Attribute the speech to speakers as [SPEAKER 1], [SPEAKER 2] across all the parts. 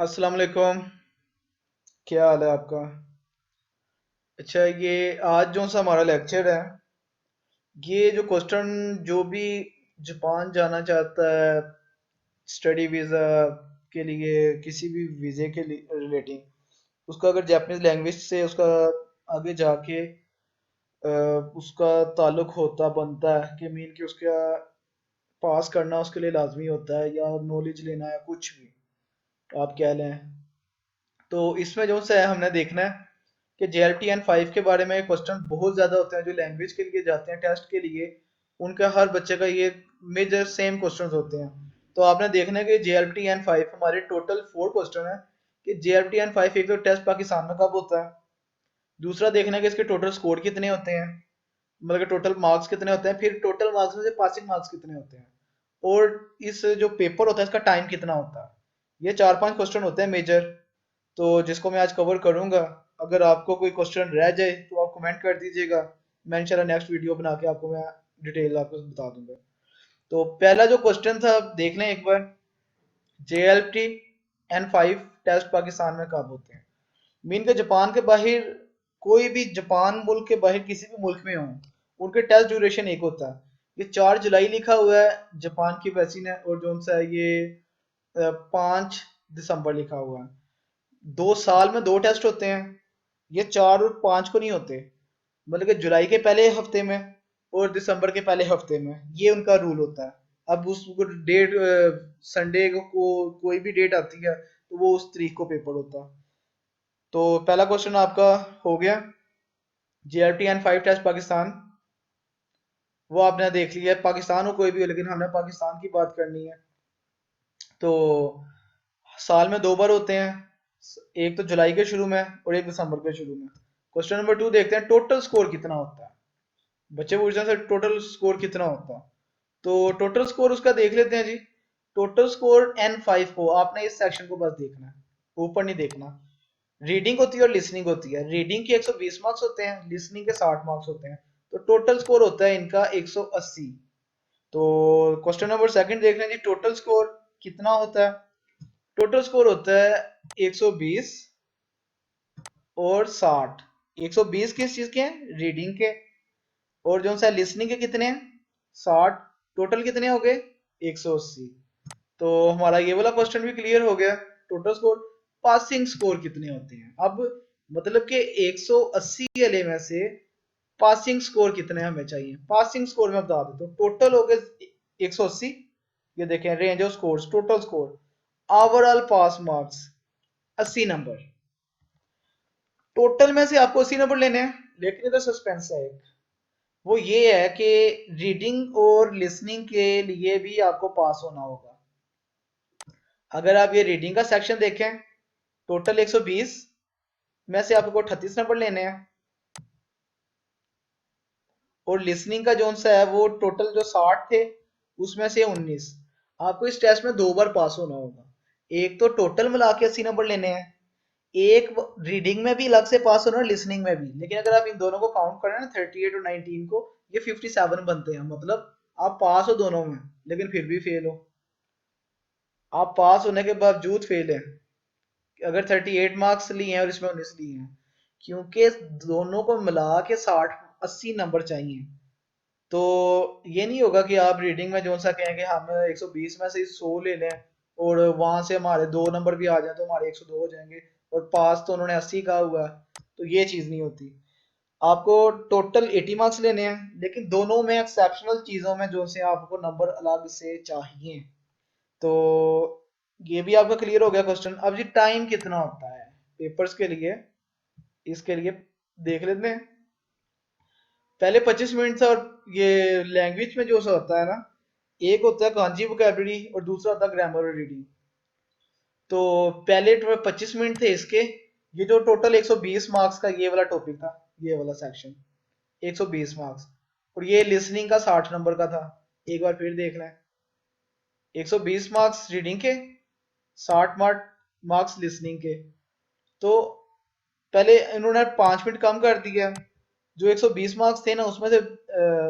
[SPEAKER 1] अस्सलाम वालेकुम। क्या हाल है आपका? अच्छा, ये आज जो सा हमारा लेक्चर है, ये जो क्वेश्चन, जो भी जापान जाना चाहता है स्टडी वीज़ा के लिए, किसी भी वीज़े के लिए रिलेटिंग, उसका अगर जापानीज लैंग्वेज से उसका आगे जाके उसका ताल्लुक होता बनता है कि मीन कि उसका पास करना उसके लिए लाजमी होता है, या नॉलेज लेना, या कुछ भी आप कह लें। तो इसमें जो सा है हमने देखना है कि JLTN 5 के बारे में क्वेश्चन बहुत ज़्यादा होते हैं जो लैंग्वेज के लिए जाते हैं टेस्ट के लिए। उनका हर बच्चे का ये मेजर सेम क्वेश्चंस होते हैं। तो आपने देखना है कि JLTN 5 हमारे टोटल 4 क्वेश्चन है कि JLTN 5 एक तो टेस्ट पाकिस्तान में कब होता है, दूसरा देखना है कि इसके टोटल स्कोर कितने होते हैं, मतलब कि टोटल मार्क्स कितने होते हैं, फिर टोटल मार्क्स में से पासिंग मार्क्स कितने होते हैं, और इस जो पेपर होता है इसका टाइम कितना होता है। ये 4-5 क्वेश्चन होते हैं मेजर, तो जिसको मैं आज कवर करूंगा। अगर आपको कोई क्वेश्चन रह जाए तो आप कमेंट कर दीजिएगा, मैं इंशाल्लाह नेक्स्ट वीडियो बना के आपको मैं डिटेल आपको बता दूंगा। तो पहला जो क्वेश्चन था आप देख लें एक बार, JLTN 5 टेस्ट पाकिस्तान में कब होते हैं। मीन के जापान के बाहर, कोई भी जापान मुल्क के बाहर किसी भी मुल्क में हो, उनके टेस्ट ड्यूरेशन एक होता है। ये 4 जुलाई लिखा हुआ है जापान की वैसी ने, और जो सा है ये 5 दिसंबर लिखा हुआ है। 2 साल में 2 टेस्ट होते हैं, ये 4 और 5 को नहीं होते, मतलब कि जुलाई के पहले हफ्ते में और दिसंबर के पहले हफ्ते में, ये उनका रूल होता है। अब उस डेट, संडे को कोई भी डेट आती है तो वो उस तारीख को पेपर होता है। तो पहला क्वेश्चन आपका हो गया, JLTN 5 टेस्ट पाकिस्तान, वो आपने देख लिया है। पाकिस्तान हो कोई भी हो, लेकिन हमने पाकिस्तान की बात करनी है। तो साल में 2 बार होते हैं, एक तो जुलाई के शुरू में और एक दिसंबर के शुरू में। क्वेश्चन नंबर 2 देखते हैं, टोटल स्कोर कितना होता है। बच्चे पूछ रहे हैं टोटल स्कोर कितना होता है, तो टोटल स्कोर उसका देख लेते हैं जी। टोटल स्कोर N 5 को आपने इस सेक्शन को बस देखना है, ऊपर नहीं देखना। रीडिंग होती है और लिसनिंग होती है। रीडिंग के 120 मार्क्स होते हैं, लिसनिंग के 60 मार्क्स होते हैं। तो टोटल स्कोर होता है इनका 180। तो क्वेश्चन नंबर सेकंड देख लें जी, टोटल स्कोर कितना होता है। टोटल स्कोर होता है 120 और 60। 120 किस चीज के हैं, रीडिंग के, और जो सा लिसनिंग के कितने हैं, 60। टोटल कितने हो गए, 180। तो हमारा ये वाला क्वेश्चन भी क्लियर हो गया। टोटल स्कोर, पासिंग स्कोर कितने होते हैं अब, मतलब कि 180 वाले में से पासिंग स्कोर कितने हमें चाहिए। पासिंग स्कोर में बता देता हूँ, टोटल हो गए 180। ये देखें range of scores, total score, overall pass marks 80 number. Total में से आपको 80 नंबर लेने हैं, लेकिन इधर सस्पेंस है एक, वो ये है कि रीडिंग और लिसनिंग के लिए भी आपको पास होना होगा। अगर आप ये रीडिंग का सेक्शन देखें, टोटल 120 में से आपको 38 नंबर लेने हैं, और लिसनिंग का जो सा है वो टोटल जो 60 थे उसमें से 19। आपको इस टेस्ट में 2 बार पास होना होगा। एक तो टोटल मिला के 80 नंबर लेने हैं, एक रीडिंग में भी अलग से पास होना है, लिसनिंग में भी। लेकिन अगर आप इन दोनों को काउंट करें ना, 38 और 19 को, ये 57 बनते हैं। मतलब आप पास हो दोनों में, लेकिन फिर भी फेल हो। आप पास होने के बावजूद फेल हैं, अगर 38 मार्क्स लिए हैं और इसमें 19 लिए हैं, क्योंकि दोनों को मिला के 60-80 नंबर चाहिए। तो ये नहीं होगा कि आप रीडिंग में जो सा कहेंगे हम 120 में से 100 ले लें, और वहां से हमारे 2 नंबर भी आ जाए तो हमारे 102 हो जाएंगे, और पास तो उन्होंने 80 कहा हुआ है। तो ये चीज नहीं होती। आपको टोटल 80 मार्क्स लेने हैं, लेकिन दोनों में एक्सेप्शनल चीजों में जो से आपको नंबर अलग से चाहिए। तो ये भी आपका क्लियर हो गया क्वेश्चन। अब जी टाइम कितना होता है पेपर्स के लिए, इसके लिए देख लेते हैं। पहले 25 मिनट था, और ये लैंग्वेज में जो सा होता है ना, एक होता है कांजी वोकैबुलरी और दूसरा होता है ग्रामर और रीडिंग। तो पहले 25 मिनट थे इसके। ये जो टोटल 120 मार्क्स का ये वाला टॉपिक था, ये वाला सेक्शन 120 मार्क्स, और ये लिसनिंग का 60 नंबर का था। एक बार फिर देख लें, 120 मार्क्स रीडिंग के, 60 मार्क्स लिसनिंग के। तो पहले इन्होंने 5 मिनट कम कर दिया। जो 120 मार्क्स थे ना उसमें से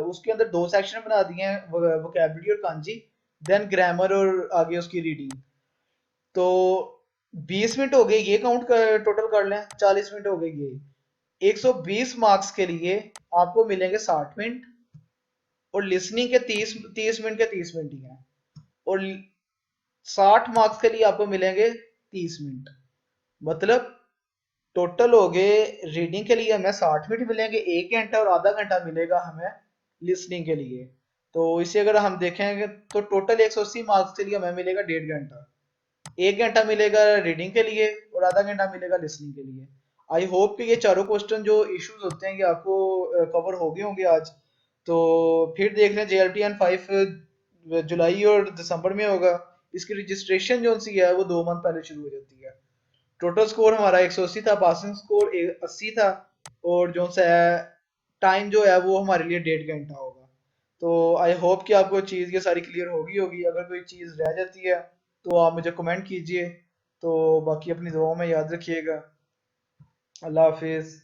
[SPEAKER 1] उसके अंदर 2 सेक्शन बना दिए हैं, वोकैबुलरी और कांजी, देन ग्रामर और आगे उसकी रीडिंग। तो 20 मिनट हो गए, ये काउंट कर, टोटल कर लें, 40 मिनट हो गए ये। 120 मार्क्स के लिए आपको मिलेंगे 60 मिनट, और लिसनिंग के 30 30 मिनट के 30 मिनट ही हैं, और 60 मार्क्स के लिए आपको मिलेंगे 30 मिनट। मतलब टोटल हो गए, रीडिंग के लिए हमें 60 मिनट मिलेंगे, 1 घंटा, और आधा घंटा मिलेगा हमें लिसनिंग के लिए। तो इसे अगर हम देखेंगे तो टोटल 180 मार्क्स के लिए हमें मिलेगा 1.5 घंटा। 1 घंटा मिलेगा रीडिंग के लिए और आधा घंटा मिलेगा लिसनिंग के लिए। आई होप कि ये चारों क्वेश्चन जो इश्यूज होते हैं ये आपको कवर हो गए होंगे आज। तो फिर देख लें, JLTN 5 जुलाई और दिसंबर में होगा। इसकी रजिस्ट्रेशन जो सी है वो 2 मंथ पहले शुरू हो जाती है। टोटल स्कोर हमारा 180 था, पासिंग स्कोर 80 था, और जो सा है टाइम जो है वो हमारे लिए 1.5 घंटा होगा। तो आई होप कि आपको चीज़ ये सारी क्लियर होगी होगी। अगर कोई चीज़ रह जाती है तो आप मुझे कमेंट कीजिए। तो बाकी अपनी दुआओं में याद रखिएगा। अल्लाह हाफिज़।